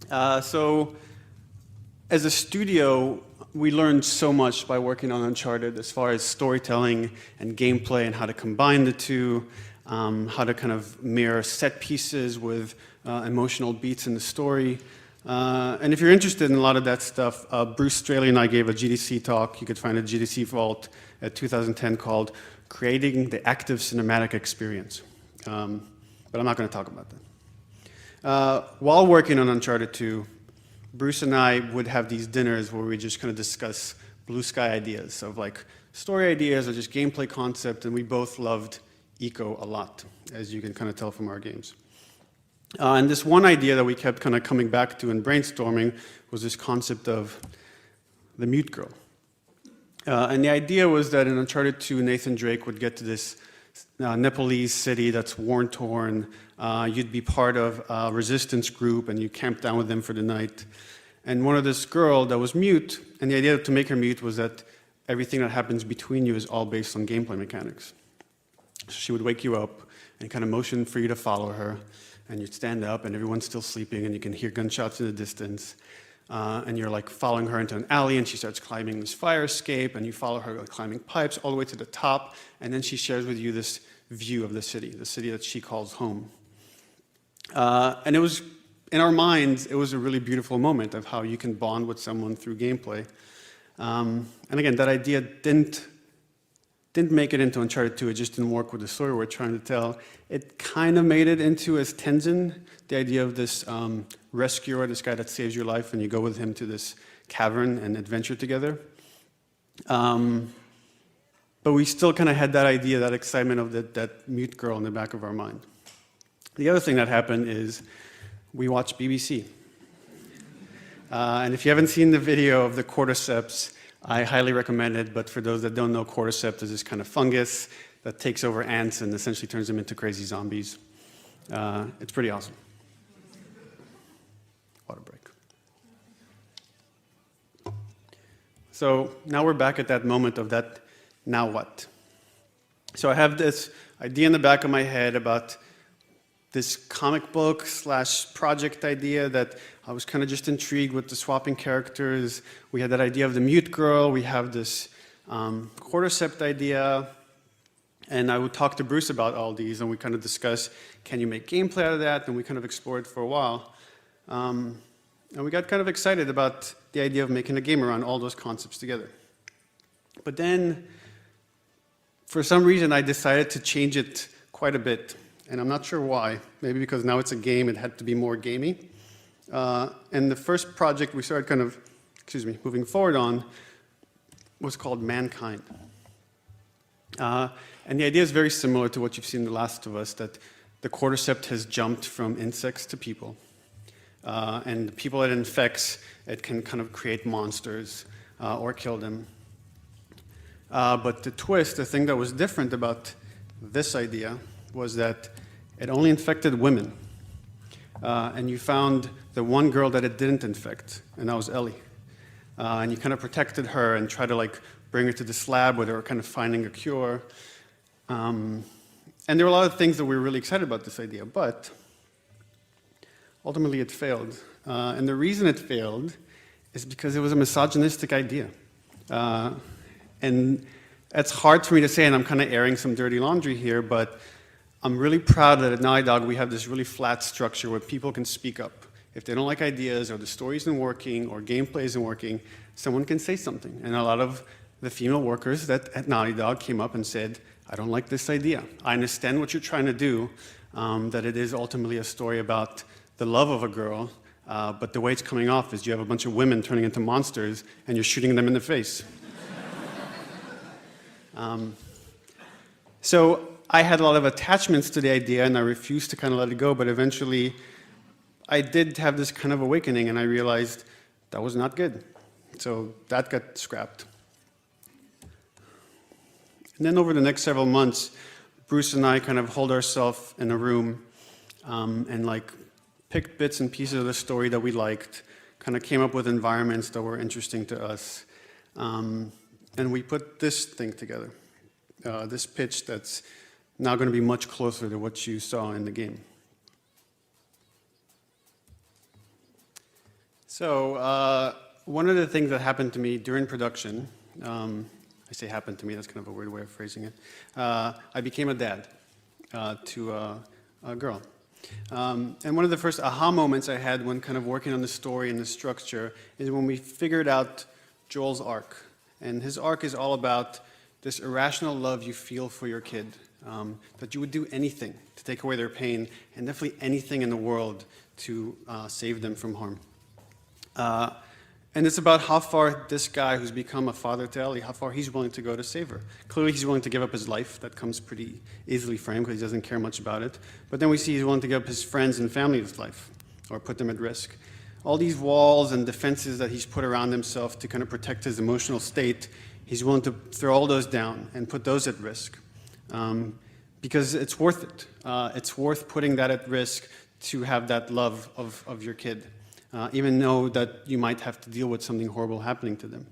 So as a studio, we learned so much by working on Uncharted as far as storytelling and gameplay and how to combine the two, how to kind of mirror set pieces with emotional beats in the story. And if you're interested in a lot of that stuff, Bruce Straley and I gave a GDC talk. You could find a GDC Vault at 2010 called Creating the Active Cinematic Experience. But I'm not going to talk about that. While working on Uncharted 2, Bruce and I would have these dinners where we just kind of discuss blue sky ideas of like story ideas or just gameplay concept, and we both loved eco a lot, as you can kind of tell from our games. And this one idea that we kept kind of coming back to and brainstorming was this concept of the mute girl. And the idea was that in Uncharted 2, Nathan Drake would get to this Nepalese city that's war-torn. You'd be part of a resistance group and you camp down with them for the night. And one of this girl that was mute, and the idea to make her mute was that everything that happens between you is all based on gameplay mechanics. So she would wake you up and kind of motion for you to follow her, and you'd stand up and everyone's still sleeping and you can hear gunshots in the distance. And you're like following her into an alley and she starts climbing this fire escape and you follow her like, climbing pipes all the way to the top, and then she shares with you this view of the city that she calls home. And it was, in our minds, it was a really beautiful moment of how you can bond with someone through gameplay. And again, that idea didn't make it into Uncharted 2, it just didn't work with the story we're trying to tell. It kind of made it into as Tenzin, the idea of this rescuer, this guy that saves your life, and you go with him to this cavern and adventure together. But we still kind of had that idea, that excitement of that mute girl in the back of our mind. The other thing that happened is we watched BBC. And if you haven't seen the video of the cordyceps, I highly recommend it, but for those that don't know, cordyceps is this kind of fungus that takes over ants and essentially turns them into crazy zombies. It's pretty awesome. Water break. So now we're back at that moment of that, now what? So I have this idea in the back of my head about this comic book / project idea that I was kind of just intrigued with the swapping characters. We had that idea of the mute girl. We have this cordyceps idea. And I would talk to Bruce about all these, and we kind of discuss, can you make gameplay out of that? And we kind of explored for a while. And we got kind of excited about the idea of making a game around all those concepts together. But then, for some reason, I decided to change it quite a bit. And I'm not sure why. Maybe because now it's a game, it had to be more gamey. And the first project we started kind of, moving forward on was called Mankind. And the idea is very similar to what you've seen in The Last of Us, that the cordyceps has jumped from insects to people. And the people it infects, it can kind of create monsters or kill them. But the twist, the thing that was different about this idea was that it only infected women. And you found the one girl that it didn't infect, and that was Ellie. And you kind of protected her and tried to like bring her to this lab where they were kind of finding a cure. And there were a lot of things that we were really excited about this idea, but ultimately it failed. And the reason it failed is because it was a misogynistic idea. And it's hard for me to say, and I'm kind of airing some dirty laundry here, but I'm really proud that at Naughty Dog we have this really flat structure where people can speak up. If they don't like ideas, or the story isn't working, or gameplay isn't working, someone can say something. And a lot of the female workers at Naughty Dog came up and said, I don't like this idea. I understand what you're trying to do, that it is ultimately a story about the love of a girl, but the way it's coming off is you have a bunch of women turning into monsters and you're shooting them in the face. So I had a lot of attachments to the idea and I refused to kind of let it go, but eventually I did have this kind of awakening and I realized that was not good. So that got scrapped. And then over the next several months, Bruce and I kind of hold ourselves in a room and like picked bits and pieces of the story that we liked, kind of came up with environments that were interesting to us, and we put this thing together, this pitch that's now going to be much closer to what you saw in the game. So one of the things that happened to me during production, I say happened to me, that's kind of a weird way of phrasing it, I became a dad to a girl. And one of the first aha moments I had when kind of working on the story and the structure is when we figured out Joel's arc. And his arc is all about this irrational love you feel for your kid, that you would do anything to take away their pain, and definitely anything in the world to save them from harm. And it's about how far this guy who's become a father to Ellie, how far he's willing to go to save her. Clearly he's willing to give up his life. That comes pretty easily for him because he doesn't care much about it. But then we see he's willing to give up his friends and family's life, or put them at risk. All these walls and defenses that he's put around himself to kind of protect his emotional state, he's willing to throw all those down and put those at risk. Because it's worth it. It's worth putting that at risk to have that love of your kid. Even though that you might have to deal with something horrible happening to them.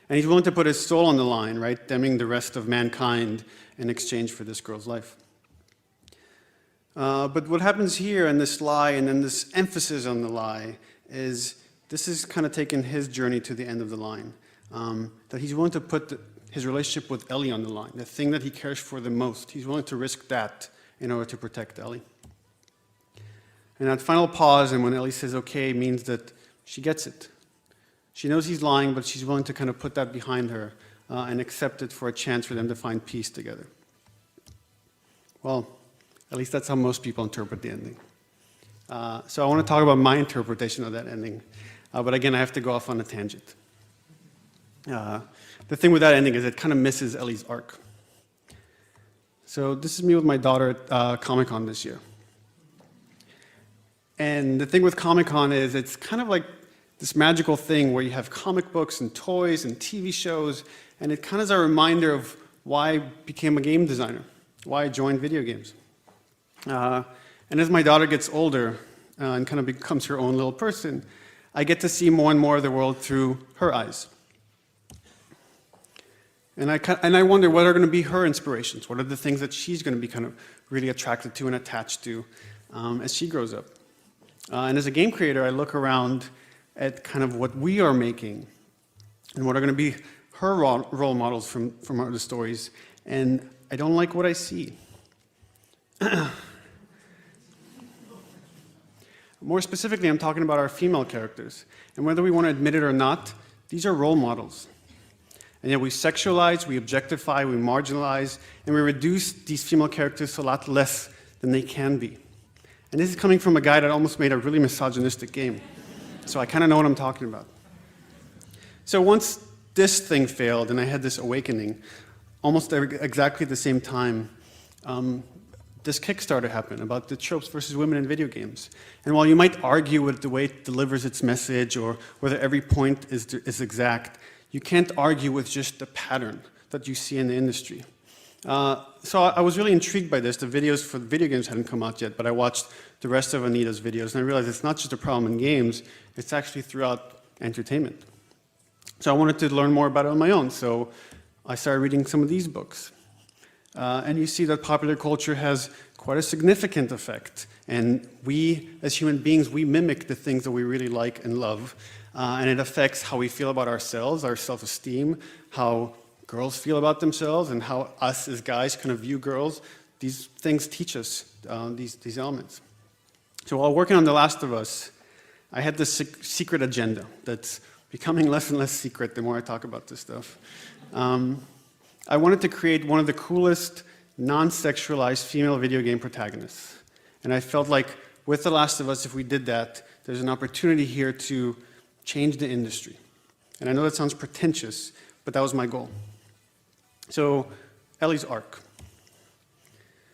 And he's willing to put his soul on the line, right, damning the rest of mankind in exchange for this girl's life. But what happens here in this lie, and then this emphasis on the lie, is this is kind of taking his journey to the end of the line. That he's willing to put his relationship with Ellie on the line, the thing that he cares for the most. He's willing to risk that in order to protect Ellie. And that final pause, and when Ellie says okay, means that she gets it. She knows he's lying, but she's willing to kind of put that behind her and accept it for a chance for them to find peace together. Well, at least that's how most people interpret the ending. So I want to talk about my interpretation of that ending. But again, I have to go off on a tangent. The thing with that ending is it kind of misses Ellie's arc. So this is me with my daughter at Comic-Con this year. And the thing with Comic-Con is it's kind of like this magical thing where you have comic books and toys and TV shows, and it kind of is a reminder of why I became a game designer, why I joined video games. And as my daughter gets older and kind of becomes her own little person, I get to see more and more of the world through her eyes. And I wonder what are going to be her inspirations, what are the things that she's going to be kind of really attracted to and attached to as she grows up. And as a game creator, I look around at kind of what we are making and what are going to be her role models from the stories, and I don't like what I see. More specifically, I'm talking about our female characters. And whether we want to admit it or not, these are role models. And yet we sexualize, we objectify, we marginalize, and we reduce these female characters to a lot less than they can be. And this is coming from a guy that almost made a really misogynistic game. So I kind of know what I'm talking about. So once this thing failed and I had this awakening, almost exactly at the same time, this Kickstarter happened about the tropes versus women in video games. And while you might argue with the way it delivers its message or whether every point is exact, you can't argue with just the pattern that you see in the industry. So I was really intrigued by this. The videos for the video games hadn't come out yet, but I watched the rest of Anita's videos, and I realized it's not just a problem in games, it's actually throughout entertainment. So I wanted to learn more about it on my own, so I started reading some of these books. And you see that popular culture has quite a significant effect, and we, as human beings, we mimic the things that we really like and love, and it affects how we feel about ourselves, our self-esteem, how girls feel about themselves, and how us as guys kind of view girls. These things teach us these elements. So while working on The Last of Us, I had this secret agenda that's becoming less and less secret the more I talk about this stuff. I wanted to create one of the coolest non-sexualized female video game protagonists. And I felt like with The Last of Us, if we did that, there's an opportunity here to change the industry. And I know that sounds pretentious, but that was my goal. So Ellie's arc.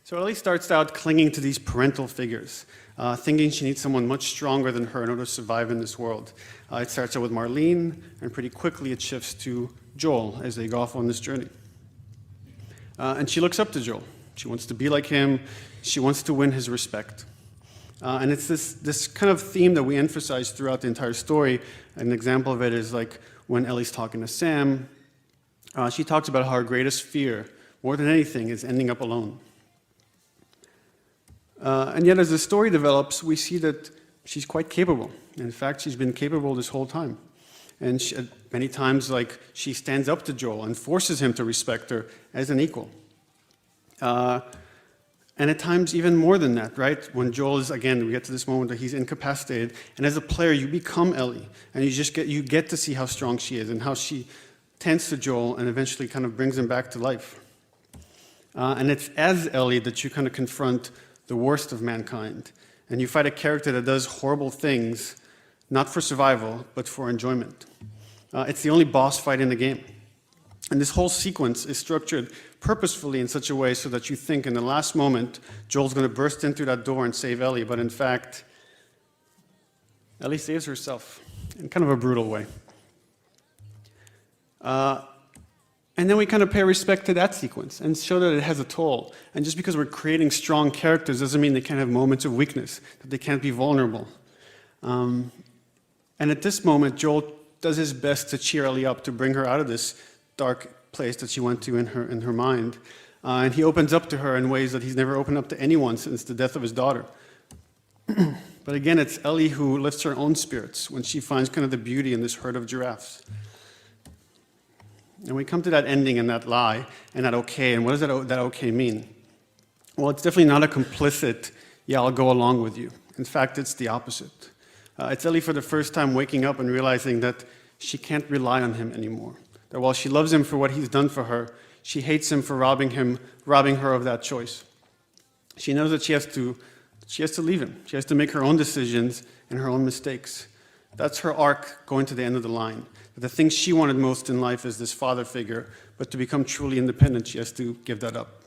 So Ellie starts out clinging to these parental figures, thinking she needs someone much stronger than her in order to survive in this world. It starts out with Marlene, and pretty quickly it shifts to Joel as they go off on this journey. And she looks up to Joel. She wants to be like him. She wants to win his respect. And it's this kind of theme that we emphasize throughout the entire story. An example of it is like when Ellie's talking to Sam, she talks about how her greatest fear, more than anything, is ending up alone. And yet as the story develops, we see that she's quite capable. In fact, she's been capable this whole time. And many times, like, she stands up to Joel and forces him to respect her as an equal. And at times, even more than that, right? When Joel is, again, we get to this moment that he's incapacitated, and as a player, you become Ellie, and you get to see how strong she is and how she tends to Joel and eventually kind of brings him back to life. And it's as Ellie that you kind of confront the worst of mankind, and you fight a character that does horrible things, not for survival, but for enjoyment. It's the only boss fight in the game. And this whole sequence is structured purposefully in such a way so that you think in the last moment, Joel's going to burst in through that door and save Ellie, but in fact, Ellie saves herself in kind of a brutal way. And then we kind of pay respect to that sequence and show that it has a toll. And just because we're creating strong characters doesn't mean they can't have moments of weakness, that they can't be vulnerable. And at this moment, Joel does his best to cheer Ellie up, to bring her out of this dark place that she went to in her mind. And he opens up to her in ways that he's never opened up to anyone since the death of his daughter. But again, it's Ellie who lifts her own spirits when she finds kind of the beauty in this herd of giraffes. And we come to that ending and that lie and that okay, and what does that okay mean? Well, it's definitely not a complicit, yeah, I'll go along with you. In fact, it's the opposite. It's Ellie for the first time waking up and realizing that she can't rely on him anymore. That while she loves him for what he's done for her, she hates him for robbing her of that choice. She knows that she has to leave him. She has to make her own decisions and her own mistakes. That's her arc going to the end of the line. The thing she wanted most in life is this father figure, but to become truly independent, she has to give that up.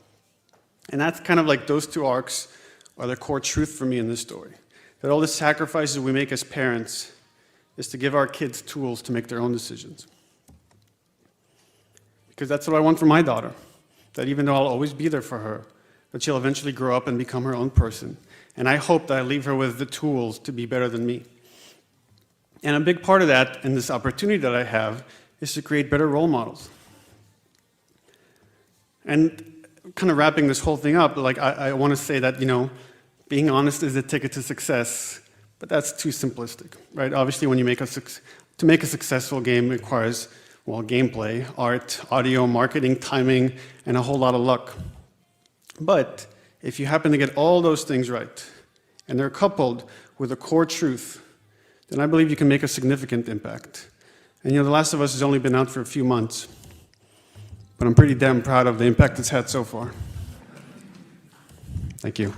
And that's kind of like those two arcs are the core truth for me in this story. That all the sacrifices we make as parents is to give our kids tools to make their own decisions. Because that's what I want for my daughter. That even though I'll always be there for her, that she'll eventually grow up and become her own person. And I hope that I leave her with the tools to be better than me. And a big part of that, and this opportunity that I have, is to create better role models. And kind of wrapping this whole thing up, like I want to say that, being honest is the ticket to success, but that's too simplistic, right? Obviously, when you to make a successful game requires, well, gameplay, art, audio, marketing, timing, and a whole lot of luck. But if you happen to get all those things right, and they're coupled with a core truth, then I believe you can make a significant impact. And The Last of Us has only been out for a few months, but I'm pretty damn proud of the impact it's had so far. Thank you.